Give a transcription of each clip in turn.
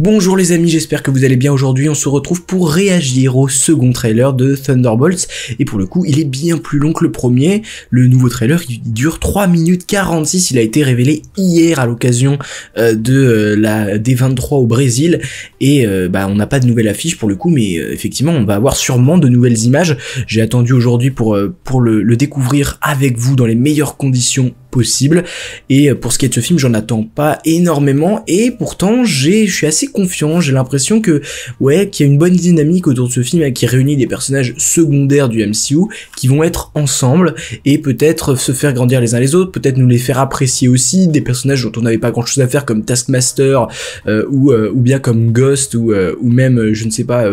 Bonjour les amis, j'espère que vous allez bien. Aujourd'hui on se retrouve pour réagir au second trailer de Thunderbolts, et pour le coup il est bien plus long que le premier. Le nouveau trailer il dure 3 minutes 46, il a été révélé hier à l'occasion de la D23 au Brésil, et on n'a pas de nouvelle affiche pour le coup, mais effectivement on va avoir sûrement de nouvelles images. J'ai attendu aujourd'hui pour le découvrir avec vous dans les meilleures conditions possible, et pour ce qui est de ce film j'en attends pas énormément, et pourtant je suis assez confiant. J'ai l'impression que qu'il y a une bonne dynamique autour de ce film qui réunit des personnages secondaires du MCU qui vont être ensemble et peut-être se faire grandir les uns les autres, peut-être nous les faire apprécier aussi, des personnages dont on n'avait pas grand chose à faire comme Taskmaster ou bien comme Ghost ou même je ne sais pas,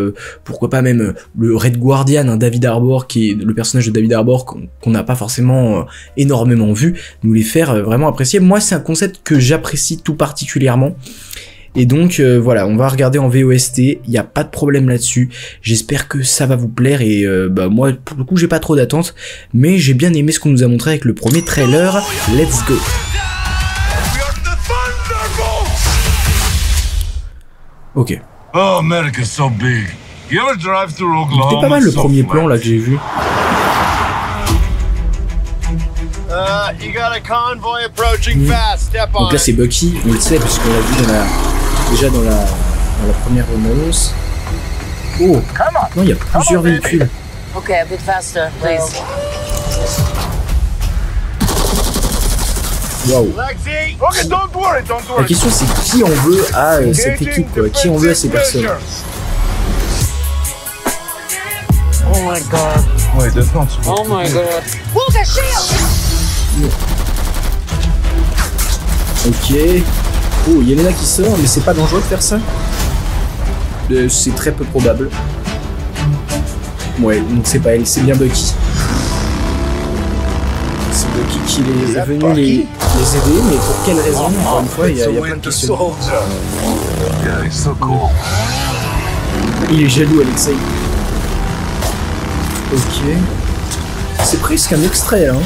pourquoi pas même le Red Guardian, David Harbour, qui est le personnage de David Harbour qu'on n'a pas forcément énormément vu, nous les faire vraiment apprécier. Moi c'est un concept que j'apprécie tout particulièrement, et donc voilà, on va regarder en VOST, il n'y a pas de problème là-dessus. J'espère que ça va vous plaire, et moi pour le coup j'ai pas trop d'attentes, mais j'ai bien aimé ce qu'on nous a montré avec le premier trailer. Let's go. Ok. Oh, America's so big. You ever drive through Oklahoma? C'était pas mal le premier plan là que j'ai vu. You got a convoy approaching fast. Step on. Donc là c'est Bucky, on le sait puisqu'on l'a vu déjà dans la première annonce. Oh, non, il y a plusieurs véhicules. Okay, a bit faster, please. Waouh. Okay, don't worry. La question c'est qui on veut à cette équipe, quoi. Qui on veut à ces personnes. Oh my god. Wait, that's not so Oh my god. Ok. Oh, Yelena qui sort, mais c'est pas dangereux de faire ça. C'est très peu probable. Ouais, donc c'est pas elle, c'est bien Bucky. C'est Bucky qui est venu les aider, mais pour quelle raison? Encore une fois, il y a plein de questions. Il est jaloux, Alexei. Ok. C'est presque un extrait, hein.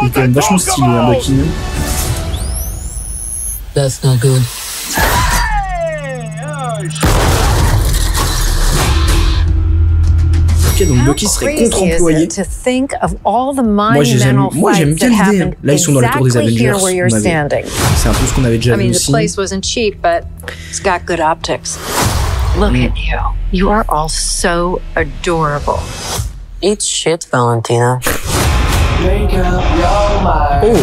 Il est quand même vachement stylé, hein, Bucky. That's not good. Ok, donc Bucky serait contre-employé. Moi j'aime bien l'idée. Là ils sont dans la tour des Avengers. C'est un peu ce qu'on avait déjà vu aussi. Look at you. You are all so adorable. Eat shit, Valentina. Oh,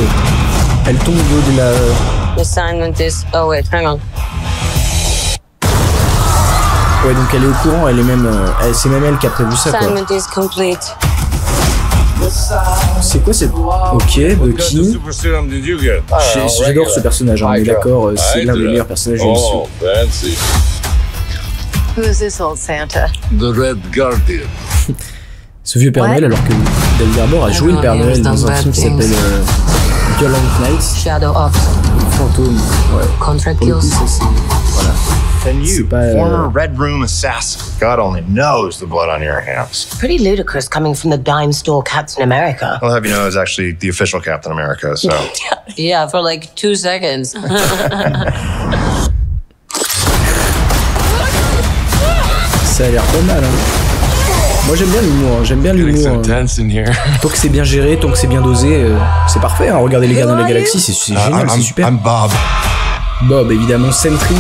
elle tombe de la... Assignment is... Oh wait, hang on. Ouais, donc elle est au courant, elle est même... c'est même elle qui a prévu ça, quoi. Assignment is complete. C'est quoi cette... Ok, Bucky. J'adore ce personnage, on est d'accord, c'est l'un des meilleurs personnages du MCU. Who is this old Santa? The Red Guardian. Ce vieux Père Noël, alors que David Harbour a joué le Père Noël dans un film qui s'appelle Violent Night. Shadow Ops. Fantôme, ouais. Contract kills. Voilà. You, pas, former Red Room assassin. God only knows the blood on your hands. Pretty ludicrous coming from the dime store Captain America. I'll have you know, it's actually the official Captain America, so. Yeah, for like 2 seconds. Ça a l'air pas mal, hein. Moi j'aime bien l'humour, Tant que c'est bien géré, tant que c'est bien dosé, c'est parfait, hein. Regardez les Gardiens de la Galaxie, c'est génial, c'est super. I'm Bob. Bob, évidemment, Sentry.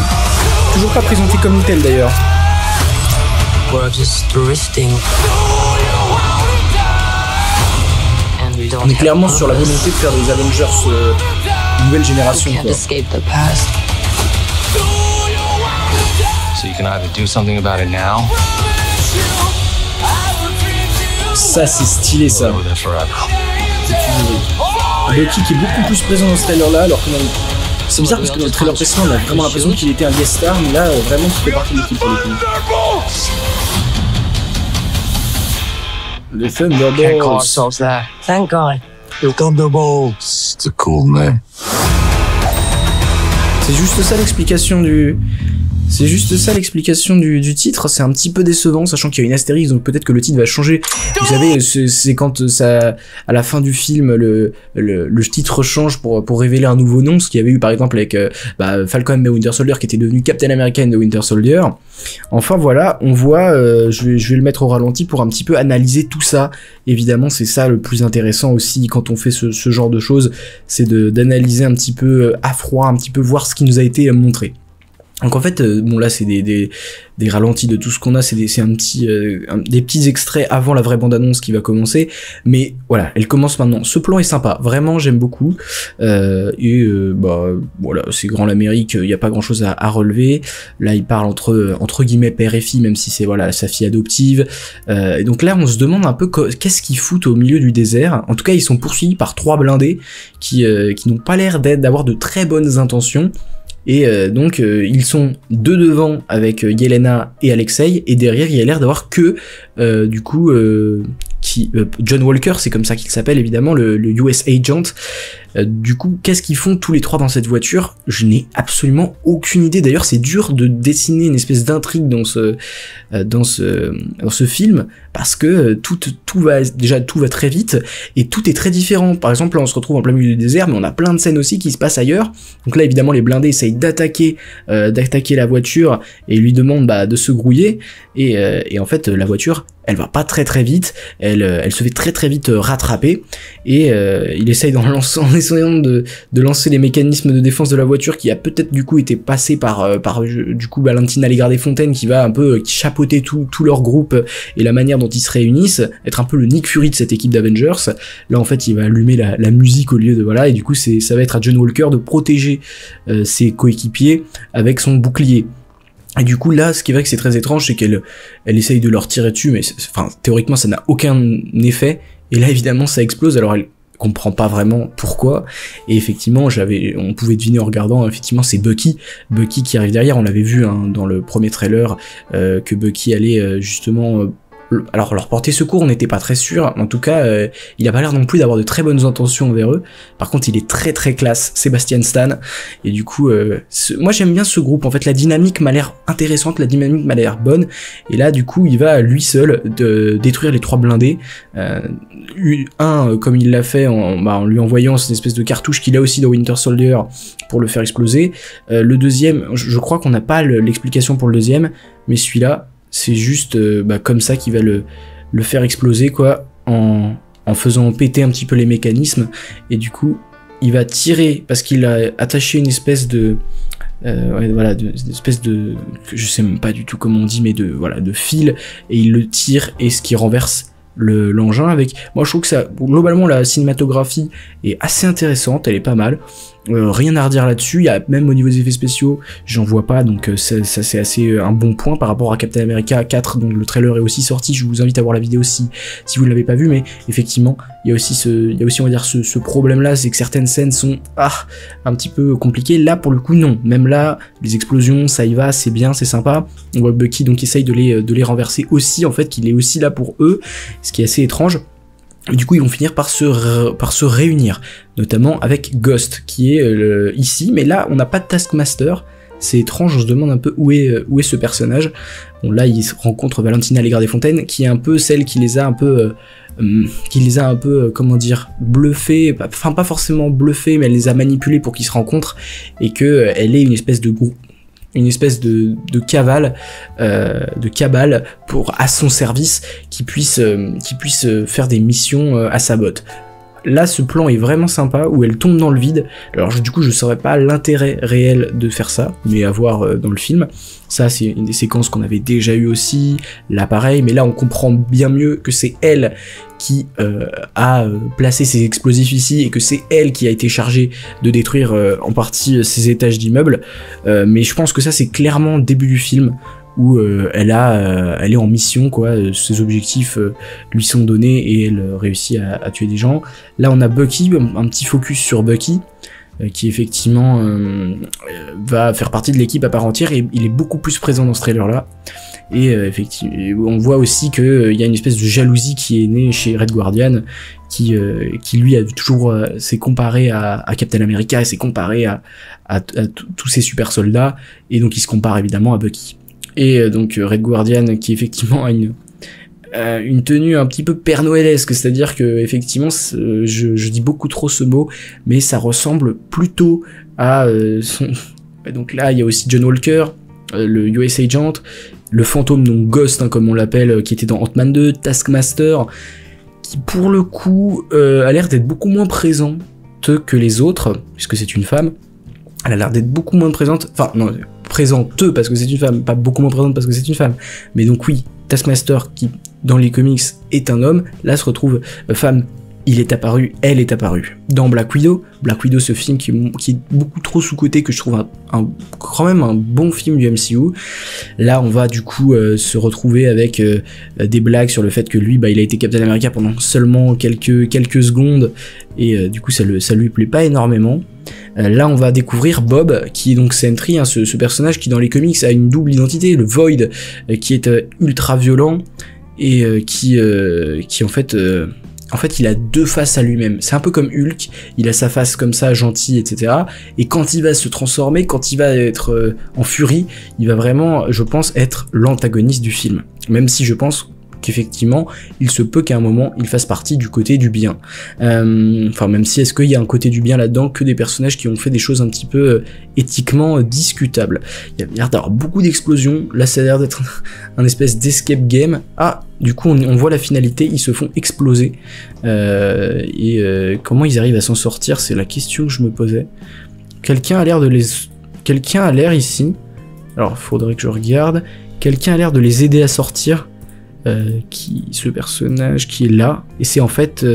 Toujours pas présenté comme tel d'ailleurs. We're just drifting. On est clairement sur la volonté de faire des Avengers nouvelle génération, quoi. So you can either do something about it now. Ça c'est stylé, ça. Bucky qui est beaucoup plus présent dans ce trailer là, alors que c'est bizarre parce que dans le trailer précédent on a vraiment l'impression qu'il était un guest star, mais là vraiment il fait partie de l'équipe pour le coup. Les Thunderbolts. Thank God. Thunderbolts. It's a cool name. C'est juste ça l'explication du... C'est juste ça l'explication du titre, c'est un petit peu décevant, sachant qu'il y a une astérisque, donc peut-être que le titre va changer. Vous savez, c'est quand ça, à la fin du film, le titre change pour révéler un nouveau nom, ce qu'il y avait eu par exemple avec Falcon and the Winter Soldier qui était devenu Captain America and the Winter Soldier. Enfin voilà, on voit, je vais le mettre au ralenti pour un petit peu analyser tout ça. Évidemment, c'est ça le plus intéressant aussi quand on fait ce genre de choses, c'est d'analyser un petit peu à froid, un petit peu voir ce qui nous a été montré. Donc en fait, bon là c'est des ralentis de tout ce qu'on a, c'est des petits extraits avant la vraie bande-annonce qui va commencer, mais voilà, elle commence maintenant. Ce plan est sympa, vraiment j'aime beaucoup, voilà, c'est grand l'Amérique, il y a pas grand-chose à relever. Là il parle entre guillemets père et fille, même si c'est voilà sa fille adoptive. Et donc là on se demande un peu qu'est-ce qu'ils foutent au milieu du désert. En tout cas ils sont poursuivis par 3 blindés qui n'ont pas l'air d'avoir de très bonnes intentions. Et donc ils sont 2 devant avec Yelena et Alexei, et derrière il y a l'air d'avoir que John Walker, c'est comme ça qu'il s'appelle évidemment, le US Agent. Du coup, qu'est-ce qu'ils font tous les 3 dans cette voiture? Je n'ai absolument aucune idée. D'ailleurs, c'est dur de dessiner une espèce d'intrigue dans ce film, parce que tout va très vite et tout est très différent. Par exemple, là, on se retrouve en plein milieu du désert, mais on a plein de scènes aussi qui se passent ailleurs. Donc là, évidemment, les blindés essayent d'attaquer la voiture et lui demandent de se grouiller. Et en fait, la voiture, elle va pas très vite. Elle se fait très vite rattraper. Et il essaye en essayant de lancer les mécanismes de défense de la voiture, qui a peut-être du coup été passé par Valentina Légarde-Fontaine, qui va un peu chapeauter tout leur groupe et la manière dont ils se réunissent, être un peu le Nick Fury de cette équipe d'Avengers. Là en fait il va allumer la musique au lieu de voilà, et du coup ça va être à John Walker de protéger ses coéquipiers avec son bouclier. Et du coup là, ce qui est vrai que c'est très étrange, c'est qu'elle essaye de leur tirer dessus, mais théoriquement ça n'a aucun effet. Et là évidemment ça explose, alors elle comprend pas vraiment pourquoi, et effectivement on pouvait deviner en regardant, effectivement c'est Bucky qui arrive derrière. On l'avait vu dans le premier trailer que Bucky allait justement alors leur porter secours, on n'était pas très sûr. En tout cas il a pas l'air non plus d'avoir de très bonnes intentions envers eux. Par contre il est très classe, Sebastian Stan, et du coup moi j'aime bien ce groupe. En fait la dynamique m'a l'air intéressante, la dynamique m'a l'air bonne, et là du coup il va lui seul détruire les 3 blindés, comme il l'a fait en lui envoyant cette espèce de cartouche qu'il a aussi dans Winter Soldier pour le faire exploser. Le deuxième, je crois qu'on n'a pas l'explication pour le deuxième, mais celui-là c'est juste comme ça qu'il va le faire exploser quoi, en faisant péter un petit peu les mécanismes. Et du coup il va tirer parce qu'il a attaché une espèce de je sais même pas du tout comment on dit, mais de fil, et il le tire, et ce qui renverse l'engin avec. Moi je trouve que ça, globalement la cinématographie est assez intéressante, elle est pas mal. Rien à redire là-dessus, il y a même au niveau des effets spéciaux, j'en vois pas, donc ça c'est assez un bon point par rapport à Captain America 4, donc le trailer est aussi sorti, je vous invite à voir la vidéo si vous ne l'avez pas vu, mais effectivement, il y a aussi on va dire ce problème là, c'est que certaines scènes sont un petit peu compliquées. Là pour le coup non, même là, les explosions, ça y va, c'est bien, c'est sympa. On voit Bucky donc essaye de les renverser aussi, en fait, qu'il est aussi là pour eux, ce qui est assez étrange. Et du coup ils vont finir par se réunir, notamment avec Ghost qui est ici, mais là on n'a pas de Taskmaster. C'est étrange, on se demande un peu où est ce personnage. Bon là il rencontre Valentina Légarde-Fontaine, qui est un peu celle qui les a un peu comment dire, bluffés, enfin pas forcément bluffés, mais elle les a manipulés pour qu'ils se rencontrent, et que elle est une espèce de groupe, une espèce de cabale à son service, qui puisse faire des missions à sa botte. Là ce plan est vraiment sympa, où elle tombe dans le vide. Alors du coup je saurais pas l'intérêt réel de faire ça, mais à voir dans le film. Ça c'est une des séquences qu'on avait déjà eu aussi, là pareil, mais là on comprend bien mieux que c'est elle qui a placé ses explosifs ici, et que c'est elle qui a été chargée de détruire en partie ces étages d'immeubles. Mais je pense que ça c'est clairement le début du film, où elle est en mission quoi, ses objectifs lui sont donnés et elle réussit à tuer des gens. Là on a Bucky, un petit focus sur Bucky. qui effectivement va faire partie de l'équipe à part entière, et il est beaucoup plus présent dans ce trailer là. Et effectivement, on voit aussi que il y a une espèce de jalousie qui est née chez Red Guardian, qui lui a toujours s'est comparé à Captain America, et s'est comparé à tous ces super soldats, et donc il se compare évidemment à Bucky. Et donc Red Guardian qui effectivement a une tenue un petit peu Père Noëlesque, c'est-à-dire que effectivement je dis beaucoup trop ce mot, mais ça ressemble plutôt à son... Donc là il y a aussi John Walker, le US Agent, le fantôme, donc Ghost, hein, comme on l'appelle, qui était dans Ant-Man 2, Taskmaster, qui pour le coup a l'air d'être beaucoup moins présente que les autres, puisque c'est une femme. Elle a l'air d'être beaucoup moins présente, enfin non, présente parce que c'est une femme, pas beaucoup moins présente parce que c'est une femme. Mais donc oui, Taskmaster, qui dans les comics est un homme, là se retrouve femme. Il est apparu, elle est apparue dans Black Widow. Black Widow, ce film qui est beaucoup trop sous-coté, que je trouve quand même un bon film du MCU. Là, on va du coup se retrouver avec des blagues sur le fait que lui, il a été Captain America pendant seulement quelques secondes, et du coup ça lui plaît pas énormément. Là, on va découvrir Bob, qui est donc Sentry, hein, ce personnage qui dans les comics a une double identité, le Void, qui est ultra violent, et qui en fait, il a deux faces à lui-même. C'est un peu comme Hulk, il a sa face comme ça, gentil, etc. Et quand il va se transformer, quand il va être en furie, il va vraiment, je pense, être l'antagoniste du film. Même si je pense qu'effectivement, il se peut qu'à un moment, il fasse partie du côté du bien. Enfin, même si, est-ce qu'il y a un côté du bien là-dedans, que des personnages qui ont fait des choses un petit peu éthiquement discutables. Il y a l'air d'avoir beaucoup d'explosions. Là, ça a l'air d'être un espèce d'escape game. Ah, du coup, on voit la finalité, ils se font exploser. Comment ils arrivent à s'en sortir, c'est la question que je me posais. Quelqu'un a l'air ici. Alors, faudrait que je regarde. Quelqu'un a l'air de les aider à sortir. Ce personnage qui est là, et c'est en fait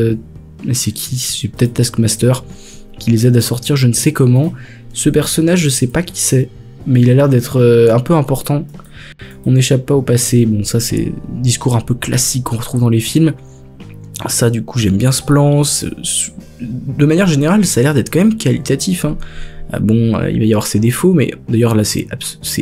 c'est qui? C'est peut-être Taskmaster qui les aide à sortir, je ne sais comment. Ce personnage, je sais pas qui c'est, mais il a l'air d'être un peu important. On n'échappe pas au passé. Bon, ça c'est un discours un peu classique qu'on retrouve dans les films. Ça, du coup, j'aime bien ce plan. De manière générale, ça a l'air d'être quand même qualitatif, hein. Bon, il va y avoir ses défauts, mais d'ailleurs là c'est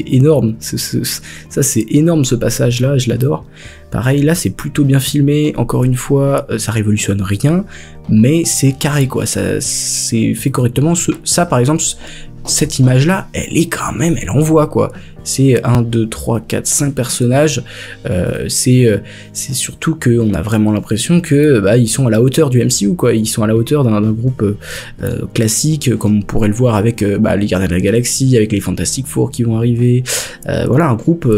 énorme, ça c'est énorme ce passage là, je l'adore. Pareil, là c'est plutôt bien filmé, encore une fois, ça révolutionne rien, mais c'est carré quoi, ça c'est fait correctement. Ça par exemple, cette image là, elle est quand même, elle envoie quoi. C'est 1, 2, 3, 4, 5 personnages, c'est surtout qu'on a vraiment l'impression que ils sont à la hauteur du MCU quoi, ils sont à la hauteur d'un groupe classique, comme on pourrait le voir avec les Gardiens de la Galaxie, avec les Fantastic Four qui vont arriver, voilà, un groupe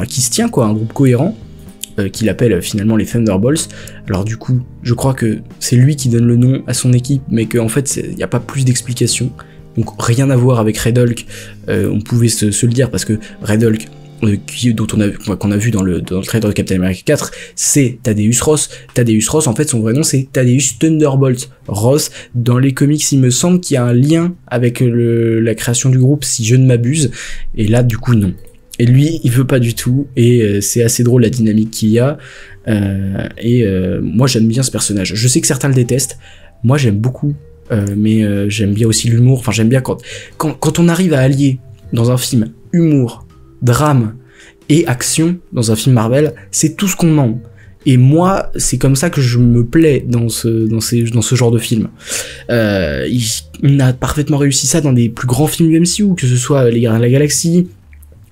qui se tient quoi, un groupe cohérent, qu'il appelle finalement les Thunderbolts. Alors du coup, je crois que c'est lui qui donne le nom à son équipe, mais qu'en fait, il n'y a pas plus d'explication. Donc rien à voir avec Red Hulk, on pouvait se le dire parce que Red Hulk, qu'on a vu dans le trailer de Captain America 4, c'est Thaddeus Ross. Thaddeus Ross, en fait, son vrai nom c'est Thaddeus Thunderbolt Ross. Dans les comics, il me semble qu'il y a un lien avec la création du groupe, si je ne m'abuse. Et là, du coup, non. Et lui, il veut pas du tout, et c'est assez drôle la dynamique qu'il y a. Moi, j'aime bien ce personnage. Je sais que certains le détestent. Moi, j'aime beaucoup. Mais j'aime bien aussi l'humour, enfin j'aime bien quand on arrive à allier dans un film humour, drame et action, dans un film Marvel, c'est tout ce qu'on demande. Et moi, c'est comme ça que je me plais dans ce genre de film. On a parfaitement réussi ça dans des plus grands films du MCU, que ce soit Les Gardiens de la Galaxie,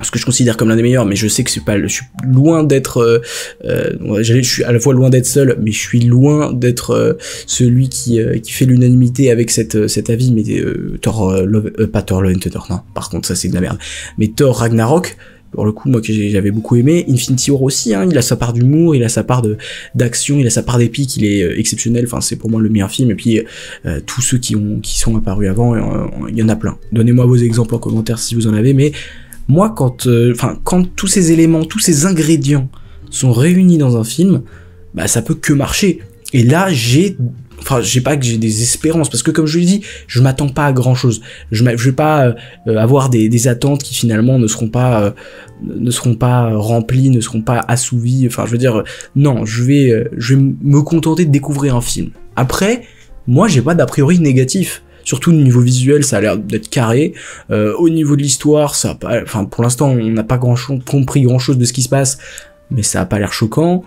ce que je considère comme l'un des meilleurs, mais je sais que je suis loin d'être, je suis à la fois loin d'être seul, mais je suis loin d'être celui qui fait l'unanimité avec cet avis. Mais pas Thor Love and Thunder, non. Par contre, ça c'est de la merde. Mais Thor Ragnarok, pour le coup, moi que j'avais beaucoup aimé. Infinity War aussi, hein, il a sa part d'humour, il a sa part d'action, il a sa part d'épique, il est exceptionnel. Enfin, c'est pour moi le meilleur film. Et puis tous ceux qui sont apparus avant, il y en a plein. Donnez-moi vos exemples en commentaire si vous en avez, mais moi, quand tous ces éléments, tous ces ingrédients sont réunis dans un film, ça peut que marcher. Et là, j'ai pas que j'ai des espérances, parce que comme je l'ai dit, je m'attends pas à grand chose. Je vais pas avoir des attentes qui finalement ne seront pas remplies, ne seront pas assouvies. Enfin, je veux dire, non, je vais me contenter de découvrir un film. Après, moi, j'ai pas d'a priori négatif Surtout au niveau visuel, ça a l'air d'être carré. Au niveau de l'histoire, ça a pas, enfin pour l'instant on n'a pas compris grand chose de ce qui se passe, mais ça a pas l'air choquant.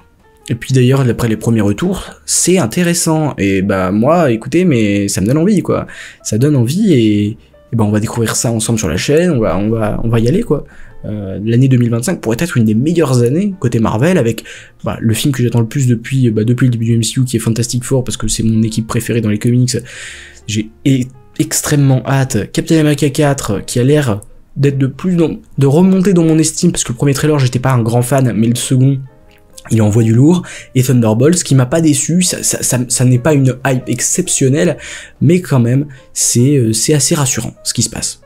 Et puis d'ailleurs, d'après les premiers retours, c'est intéressant. Et bah moi, écoutez, mais ça me donne envie, quoi. Ça donne envie et bah on va découvrir ça ensemble sur la chaîne. On va y aller, quoi. L'année 2025 pourrait être une des meilleures années côté Marvel, avec le film que j'attends le plus depuis le début du MCU, qui est Fantastic Four, parce que c'est mon équipe préférée dans les comics. J'ai extrêmement hâte. Captain America 4, qui a l'air d'être de remonter dans mon estime, parce que le premier trailer, j'étais pas un grand fan, mais le second, il envoie du lourd. Et Thunderbolts, qui m'a pas déçu, ça n'est pas une hype exceptionnelle, mais quand même, c'est assez rassurant ce qui se passe.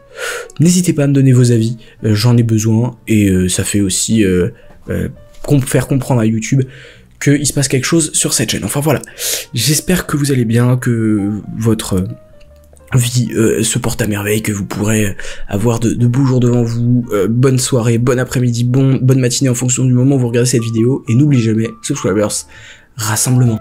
N'hésitez pas à me donner vos avis, j'en ai besoin, et ça fait aussi faire comprendre à YouTube qu'il se passe quelque chose sur cette chaîne. Enfin voilà, j'espère que vous allez bien, que votre vie se porte à merveille, que vous pourrez avoir de beaux jours devant vous. Bonne soirée, bon après-midi, bonne matinée en fonction du moment où vous regardez cette vidéo, et n'oubliez jamais, subscribers, rassemblement.